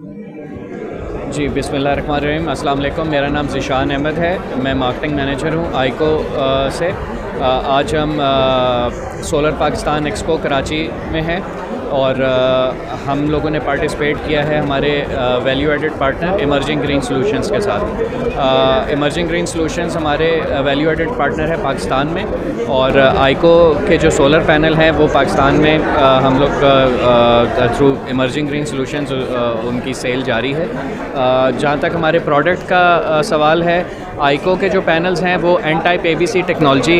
जी, बिस्मिल्लाहिर्रहमानिर्रहीम। अस्सलाम वालेकुम। मेरा नाम ज़ीशान अहमद है। मैं मार्केटिंग मैनेजर हूँ आइको से। आज हम सोलर पाकिस्तान एक्सपो कराची में हैं और हम लोगों ने पार्टिसिपेट किया है हमारे value added partner emerging green solutions के साथ। इमर्जिंग ग्रीन सॉल्यूशंस हमारे वैल्यू एडेड पार्टनर है पाकिस्तान में, और आइको के जो सोलर पैनल हैं वो पाकिस्तान में हम लोग थ्रू इमर्जिंग ग्रीन सॉल्यूशंस उनकी सेल जारी है। जहाँ तक हमारे प्रोडक्ट का सवाल है, आइको के जो पैनल्स हैं वो एन टाइप ABC टेक्नोलॉजी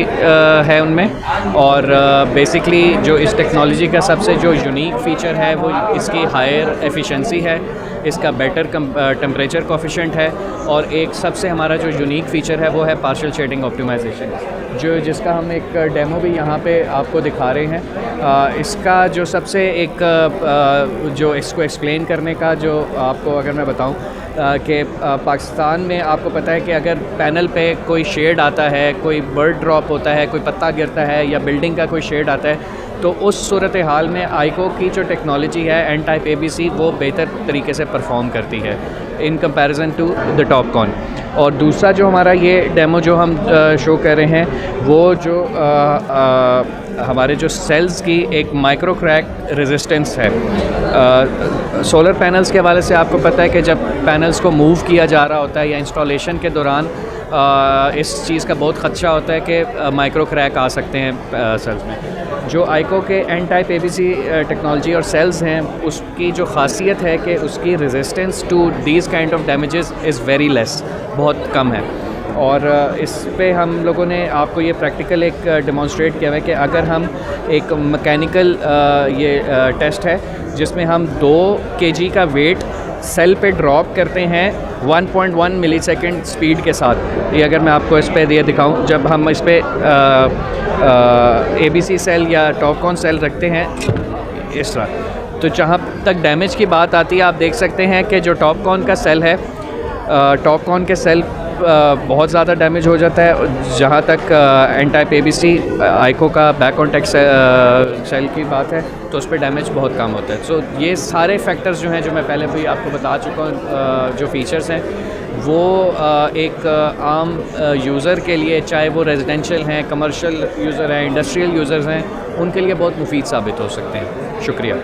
है उनमें, और बेसिकली जो इस टेक्नोलॉजी का सबसे जो यूनिक फ़ीचर है वो इसकी हायर एफिशिएंसी है, इसका बेटर टेम्परेचर कोफिशिएंट है, और एक सबसे हमारा जो यूनिक फ़ीचर है वो है पार्शियल शेडिंग ऑप्टिमाइजेशन, जिसका हम एक डेमो भी यहाँ पे आपको दिखा रहे हैं। इसका जो सबसे एक जो इसको एक्सप्लेन करने का जो आपको अगर मैं बताऊँ कि पाकिस्तान में आपको पता है कि अगर पैनल पे कोई शेड आता है, कोई बर्ड ड्रॉप होता है, कोई पत्ता गिरता है या बिल्डिंग का कोई शेड आता है, तो उस सूरत हाल में आइको की जो टेक्नोलॉजी है एन टाइप ABC वो बेहतर तरीके से परफॉर्म करती है in comparison to the Topcon. और दूसरा जो हमारा ये डेमो जो हम शो कर रहे हैं वो जो हमारे जो सेल्स की एक माइक्रो क्रैक रेजिस्टेंस है। सोलर पैनल्स के हवाले से आपको पता है कि जब पैनल्स को मूव किया जा रहा होता है या इंस्टॉलेशन के दौरान इस चीज़ का बहुत ख़दशा होता है कि माइक्रो क्रैक आ सकते हैं सेल्स में। जो आइको के एन टाइप ABC टेक्नोलॉजी और सेल्स हैं उसकी जो खासियत है कि उसकी resistance to these kind of damages is very less, बहुत कम है। और इस पे हम लोगों ने आपको ये प्रैक्टिकल एक डेमोंस्ट्रेट किया है कि अगर हम एक मैकेनिकल ये टेस्ट है जिसमें हम 2 kg का वेट सेल पे ड्रॉप करते हैं 1.1 मिलीसेकंड स्पीड के साथ। ये अगर मैं आपको इस पे ये दिखाऊं, जब हम इस पे ABC सेल या टॉपकॉन सेल रखते हैं इस तरह, तो जहाँ तक डैमेज की बात आती है आप देख सकते हैं कि जो टॉपकॉन का सेल है, टॉपकॉन के सेल बहुत ज़्यादा डैमेज हो जाता है। जहाँ तक एन टाइप ABC आइको का बैक कॉन्टैक्ट सेल की बात है तो उस पर डैमेज बहुत कम होता है। सो ये सारे फैक्टर्स जो हैं जो मैं पहले भी आपको बता चुका हूँ, जो फीचर्स हैं वो एक आम यूज़र के लिए, चाहे वो रेजिडेंशियल हैं, कमर्शियल यूज़र हैं, इंडस्ट्रियल यूज़र्स हैं, उनके लिए बहुत मुफीद साबित हो सकते हैं। शुक्रिया।